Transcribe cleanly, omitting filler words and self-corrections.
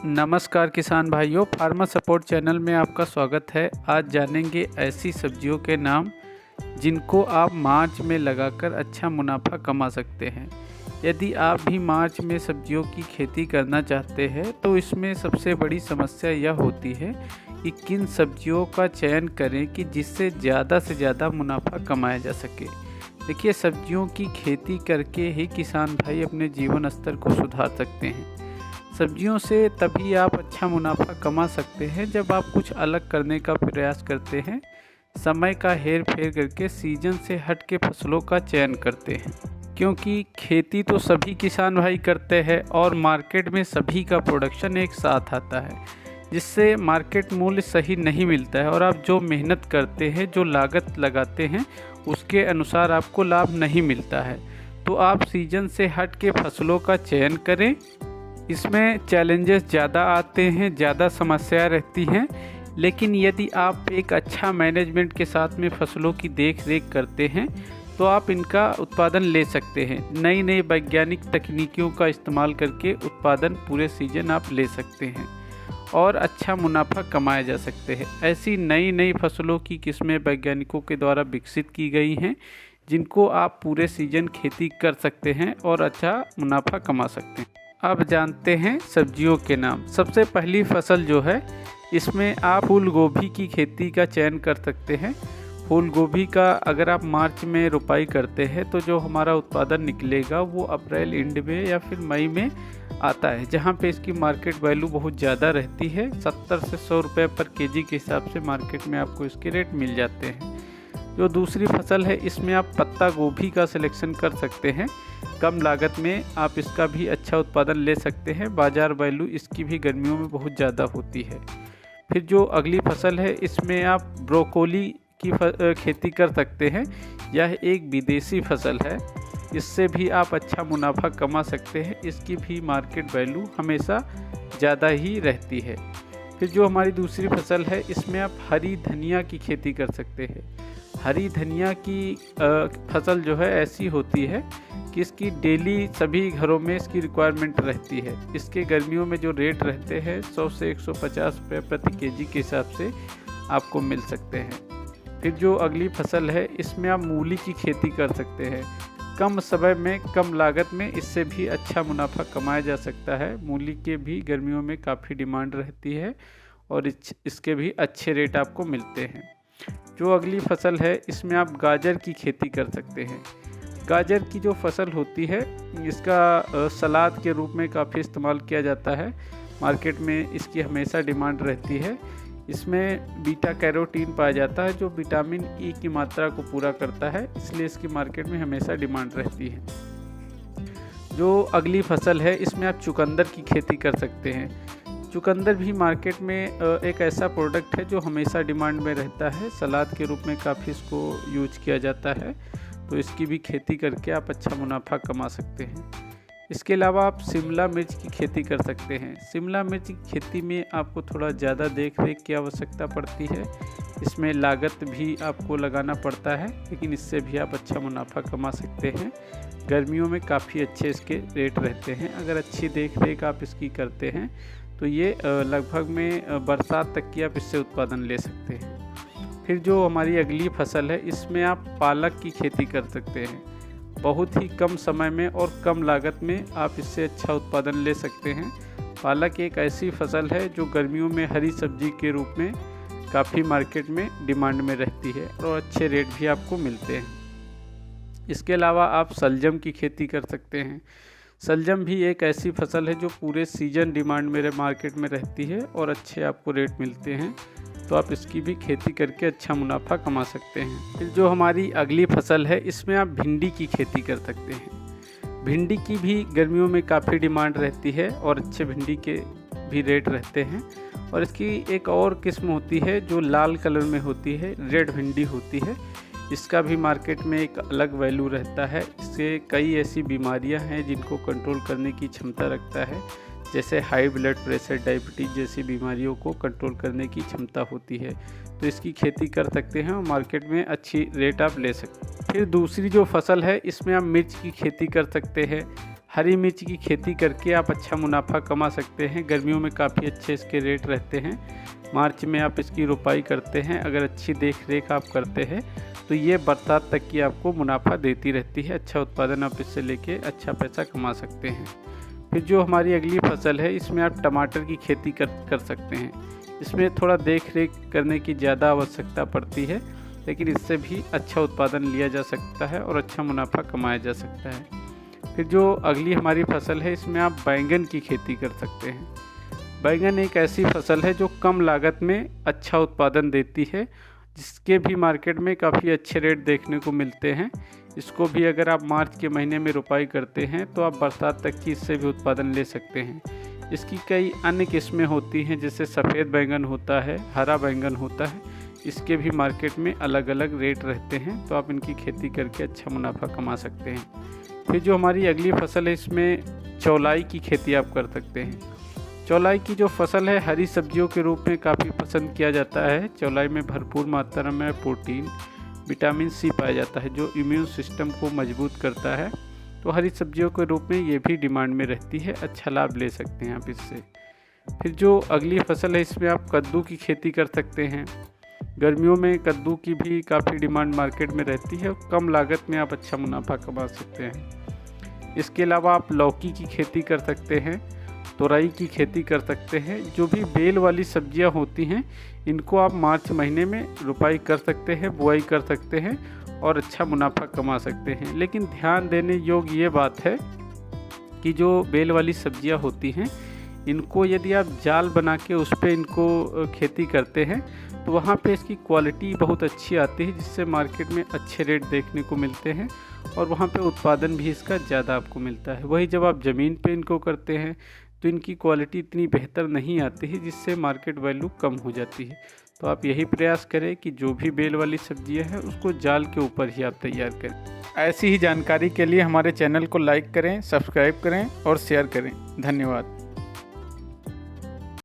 नमस्कार किसान भाइयों, फार्मर सपोर्ट चैनल में आपका स्वागत है। आज जानेंगे ऐसी सब्जियों के नाम जिनको आप मार्च में लगाकर अच्छा मुनाफा कमा सकते हैं। यदि आप भी मार्च में सब्जियों की खेती करना चाहते हैं तो इसमें सबसे बड़ी समस्या यह होती है कि किन सब्जियों का चयन करें कि जिससे ज़्यादा से ज़्यादा मुनाफा कमाया जा सके। देखिए, सब्जियों की खेती करके ही किसान भाई अपने जीवन स्तर को सुधार सकते हैं। सब्जियों से तभी आप अच्छा मुनाफा कमा सकते हैं जब आप कुछ अलग करने का प्रयास करते हैं, समय का हेर फेर करके सीजन से हट के फसलों का चयन करते हैं। क्योंकि खेती तो सभी किसान भाई करते हैं और मार्केट में सभी का प्रोडक्शन एक साथ आता है, जिससे मार्केट मूल्य सही नहीं मिलता है और आप जो मेहनत करते हैं, जो लागत लगाते हैं, उसके अनुसार आपको लाभ नहीं मिलता है। तो आप सीजन से हट के फसलों का चयन करें। इसमें चैलेंजेस ज़्यादा आते हैं, ज़्यादा समस्याएं रहती हैं, लेकिन यदि आप एक अच्छा मैनेजमेंट के साथ में फसलों की देख रेख करते हैं तो आप इनका उत्पादन ले सकते हैं। नई नई वैज्ञानिक तकनीकियों का इस्तेमाल करके उत्पादन पूरे सीजन आप ले सकते हैं और अच्छा मुनाफा कमाया जा सकते हैं। ऐसी नई नई फसलों की किस्में वैज्ञानिकों के द्वारा विकसित की गई हैं जिनको आप पूरे सीजन खेती कर सकते हैं और अच्छा मुनाफा कमा सकते हैं। अब जानते हैं सब्जियों के नाम। सबसे पहली फसल जो है, इसमें आप फूल गोभी की खेती का चयन कर सकते हैं। फूल गोभी का अगर आप मार्च में रोपाई करते हैं तो जो हमारा उत्पादन निकलेगा वो अप्रैल एंड में या फिर मई में आता है, जहाँ पे इसकी मार्केट वैल्यू बहुत ज़्यादा रहती है। 70 से 100 रुपये पर केजी के हिसाब से मार्केट में आपको इसके रेट मिल जाते हैं। जो दूसरी फसल है, इसमें आप पत्ता गोभी का सिलेक्शन कर सकते हैं। कम लागत में आप इसका भी अच्छा उत्पादन ले सकते हैं। बाज़ार वैल्यू इसकी भी गर्मियों में बहुत ज़्यादा होती है। फिर जो अगली फसल है, इसमें आप ब्रोकोली की खेती कर सकते हैं। यह एक विदेशी फसल है, इससे भी आप अच्छा मुनाफा कमा सकते हैं। इसकी भी मार्केट वैल्यू हमेशा ज़्यादा ही रहती है। फिर जो हमारी दूसरी फसल है, इसमें आप हरी धनिया की खेती कर सकते हैं। हरी धनिया की फसल जो है ऐसी होती है कि इसकी डेली सभी घरों में इसकी रिक्वायरमेंट रहती है। इसके गर्मियों में जो रेट रहते हैं 100 से 150 रुपये प्रति केजी के हिसाब से आपको मिल सकते हैं। फिर जो अगली फसल है, इसमें आप मूली की खेती कर सकते हैं। कम समय में कम लागत में इससे भी अच्छा मुनाफा कमाया जा सकता है। मूली के भी गर्मियों में काफ़ी डिमांड रहती है और इसके भी अच्छे रेट आपको मिलते हैं। जो अगली फसल है, इसमें आप गाजर की खेती कर सकते हैं। गाजर की जो फसल होती है, इसका सलाद के रूप में काफ़ी इस्तेमाल किया जाता है। मार्केट में इसकी हमेशा डिमांड रहती है। इसमें बीटा कैरोटीन पाया जाता है जो विटामिन ई की मात्रा को पूरा करता है, इसलिए इसकी मार्केट में हमेशा डिमांड रहती है। जो अगली फसल है, इसमें आप चुकंदर की खेती कर सकते हैं। चुकंदर भी मार्केट में एक ऐसा प्रोडक्ट है जो हमेशा डिमांड में रहता है। सलाद के रूप में काफ़ी इसको यूज किया जाता है, तो इसकी भी खेती करके आप अच्छा मुनाफा कमा सकते हैं। इसके अलावा आप शिमला मिर्च की खेती कर सकते हैं। शिमला मिर्च की खेती में आपको थोड़ा ज़्यादा देख रेख की आवश्यकता पड़ती है। इसमें लागत भी आपको लगाना पड़ता है, लेकिन इससे भी आप अच्छा मुनाफा कमा सकते हैं। गर्मियों में काफ़ी अच्छे इसके रेट रहते हैं। अगर अच्छी देख रेख आप इसकी करते हैं तो ये लगभग में बरसात तक की आप इससे उत्पादन ले सकते हैं। फिर जो हमारी अगली फसल है, इसमें आप पालक की खेती कर सकते हैं। बहुत ही कम समय में और कम लागत में आप इससे अच्छा उत्पादन ले सकते हैं। पालक एक ऐसी फसल है जो गर्मियों में हरी सब्जी के रूप में काफ़ी मार्केट में डिमांड में रहती है और अच्छे रेट भी आपको मिलते हैं। इसके अलावा आप शलजम की खेती कर सकते हैं। शलजम भी एक ऐसी फसल है जो पूरे सीजन डिमांड मेरे मार्केट में रहती है और अच्छे आपको रेट मिलते हैं, तो आप इसकी भी खेती करके अच्छा मुनाफा कमा सकते हैं। फिर जो हमारी अगली फसल है, इसमें आप भिंडी की खेती कर सकते हैं। भिंडी की भी गर्मियों में काफ़ी डिमांड रहती है और अच्छे भिंडी के भी रेट रहते हैं। और इसकी एक और किस्म होती है जो लाल कलर में होती है, रेड भिंडी होती है। इसका भी मार्केट में एक अलग वैल्यू रहता है। इससे कई ऐसी बीमारियां हैं जिनको कंट्रोल करने की क्षमता रखता है, जैसे हाई ब्लड प्रेशर, डायबिटीज़ जैसी बीमारियों को कंट्रोल करने की क्षमता होती है। तो इसकी खेती कर सकते हैं और मार्केट में अच्छी रेट आप ले सकते हैं। फिर दूसरी जो फसल है, इसमें आप मिर्च की खेती कर सकते हैं। हरी मिर्च की खेती करके आप अच्छा मुनाफा कमा सकते हैं। गर्मियों में काफ़ी अच्छे इसके रेट रहते हैं। मार्च में आप इसकी रोपाई करते हैं, अगर अच्छी देख रेख आप करते हैं तो ये बरसात तक की आपको मुनाफा देती रहती है। अच्छा उत्पादन आप इससे लेके अच्छा पैसा कमा सकते हैं। फिर जो हमारी अगली फसल है, इसमें आप टमाटर की खेती कर सकते हैं। इसमें थोड़ा देख रेख करने की ज़्यादा आवश्यकता पड़ती है, लेकिन इससे भी अच्छा उत्पादन लिया जा सकता है और अच्छा मुनाफा कमाया जा सकता है। फिर जो अगली हमारी फसल है, इसमें आप बैंगन की खेती कर सकते हैं। बैंगन एक ऐसी फसल है जो कम लागत में अच्छा उत्पादन देती है, जिसके भी मार्केट में काफ़ी अच्छे रेट देखने को मिलते हैं। इसको भी अगर आप मार्च के महीने में रोपाई करते हैं तो आप बरसात तक की इससे भी उत्पादन ले सकते हैं। इसकी कई अन्य किस्में होती हैं, जैसे सफ़ेद बैंगन होता है, हरा बैंगन होता है। इसके भी मार्केट में अलग अलग रेट रहते हैं, तो आप इनकी खेती करके अच्छा मुनाफा कमा सकते हैं। फिर जो हमारी अगली फसल है, इसमें चौलाई की खेती आप कर सकते हैं। चौलाई की जो फसल है, हरी सब्जियों के रूप में काफ़ी पसंद किया जाता है। चौलाई में भरपूर मात्रा में प्रोटीन, विटामिन सी पाया जाता है, जो इम्यून सिस्टम को मजबूत करता है। तो हरी सब्जियों के रूप में ये भी डिमांड में रहती है, अच्छा लाभ ले सकते हैं आप इससे। फिर जो अगली फसल है, इसमें आप कद्दू की खेती कर सकते हैं। गर्मियों में कद्दू की भी काफ़ी डिमांड मार्केट में रहती है, कम लागत में आप अच्छा मुनाफा कमा सकते हैं। इसके अलावा आप लौकी की खेती कर सकते हैं, तोरई की खेती कर सकते हैं। जो भी बेल वाली सब्जियां होती हैं, इनको आप मार्च महीने में रोपाई कर सकते हैं, बुआई कर सकते हैं और अच्छा मुनाफा कमा सकते हैं। लेकिन ध्यान देने योग्य ये बात है कि जो बेल वाली सब्जियां होती हैं, इनको यदि आप जाल बना के उस पर इनको खेती करते हैं तो वहाँ पे इसकी क्वालिटी बहुत अच्छी आती है, जिससे मार्केट में अच्छे रेट देखने को मिलते हैं और वहाँ पे उत्पादन भी इसका ज़्यादा आपको मिलता है। वही जब आप ज़मीन पे इनको करते हैं तो इनकी क्वालिटी इतनी बेहतर नहीं आती है, जिससे मार्केट वैल्यू कम हो जाती है। तो आप यही प्रयास करें कि जो भी बेल वाली सब्जियां हैं उसको जाल के ऊपर ही आप तैयार करें। ऐसी ही जानकारी के लिए हमारे चैनल को लाइक करें, सब्सक्राइब करें और शेयर करें। धन्यवाद।